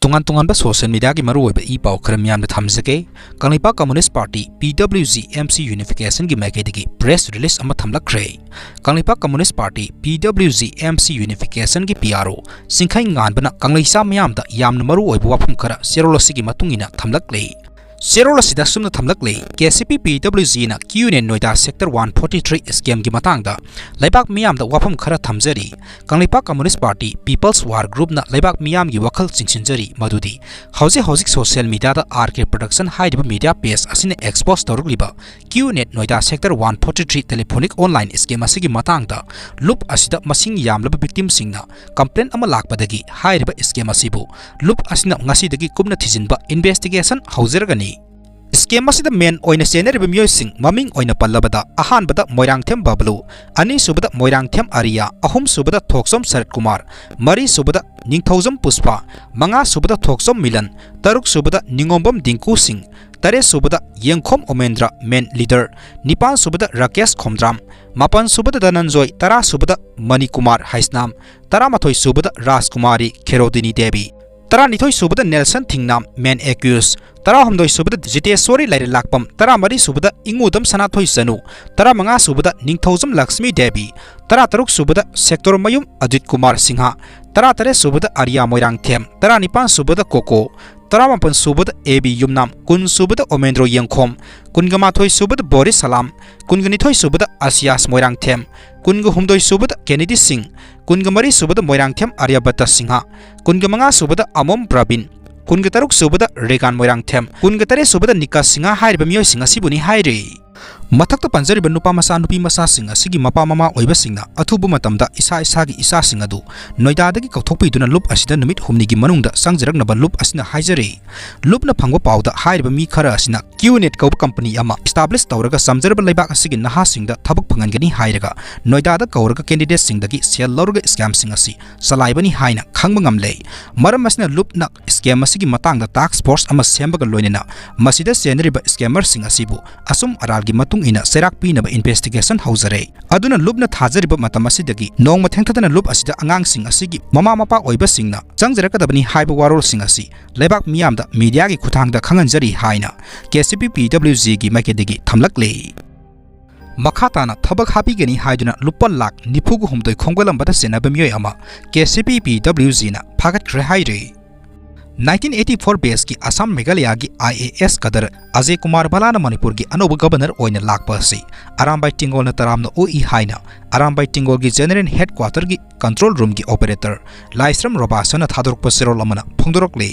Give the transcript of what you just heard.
Tungan tungan ba social media ki maru ba ipaw khram yam na thamjake Kangleipak Communist Party PWG MC Unification gi maikei gi press release ama thamlakre Kangleipak Communist Party PWG MC Unification gi PRO singkhai ngan bana Kangleisa myam da yamna maru oibu wafam khara serolosi gi matungina thamlakle Serolasi da sumna thamlakle KCP PWG na QN Noida Sector 143 scam gi matangda Laibak miyam da wafam khara thamjari Kangleipak Communist Party People's War Group na Laibak miyam gi wakhal chingsinjari madudi hauzik social media da RK Production haidiba media page asine expose tawrugliba QN Noida Sector 143 telephonic online scam asigi matangda loop asida masing yamlaba victim singna complaint ama lakpadagi haidiba scam asibu loop asina ngasidagi kumna thijinba investigation hauzergani Scam asida men oina seneriba mioi sing maming oina pallabada ahan bada Moirangthem Bablu ani subada Moirangthem Arya ahum subada Thoksom Sarat Kumar mari subada Ningthauzam Puspa manga subada Thoksom Milan taruk subada Ningombam Dinku Singh tare subada Yengkhom Omendra men leader nipan subada Rakesh Khomdram mapan subada Dananjoy tara subada Mani Kumar Haisnam tara mathoi subada Rajkumari Kherodini Devi tara nithoi subada Nelson Thingnam men accused tara homdoi subada Jiteswari Laire Lakpam tara mari subada Ingudam Sanathoi Sanu tara manga subada Ningthauzam Lakshmi Devi tara taruk subada Sector Mayum Ajit Kumar Singha tara tare subada Arya Moirangthem tara nipan subada Koko tara mapan subada AB Yumnam kun subada Omendro Yengkhom kun gamathoi subada Boris Salam kun ganithoi subada Asias Moirangthem kun humdoi subada Kennedy Singh kun gamari subada Moirangthem Aryabhatta Singha kun gamanga subada Amom Pravin kun taruk subada Regan Moirangthem kun tare subada Nika Singha haiba mioi singa sibuni haire Mathakta panjariba nupa masa nupi masa singa sigi mapa mama oiba singna athubu matamda isa isagi isa singadu Noida dagi kauthokpiduna loop asida numit humni gi manungda Changjaraknaba loop asina haijare loop na phangwa pawda haiba mi khara asina QNet kauba company ama establish tawraga samjaraba leibak asigi naha singda thabak phangangani hairaga Noida da kauraga candidate singdagi sel lawraga scam sing asi salaibani haina khangba ngamle maram asina loop na scam asigi matangda task force ama sembaga loinena masida seneriba scammer sing asibu asum aralgi matung ina serak pinaba investigation hauzare aduna lubna thajariba matam asidagi nongma thengthadana lub asida angang sing asigi mama mapa oiba singna changjarakadabani haiba warol sing asi leibak miyamda media gi khuthangda khanganjari haina KCP PWG gi makedegi thamlakle Makhatana thabak hapigani haiduna lupal lak nipugu humdoi khongolambada Chenaba Mioi ama KCP PWG na phagat khre haire 1984 base की असम मेघालय की IAS कदर अजय कुमार बलाना मणिपुर की अनोब governor ओइन लाकपा से अरामबाई टिंगोल न तराम न ओई हाइना अरामबाई टिंगोल की जनरल हेडक्वार्टर की कंट्रोल रूम की ऑपरेटर लाइस्रम रोबासन थादोरक पसेरोल अमना फोंदोरकले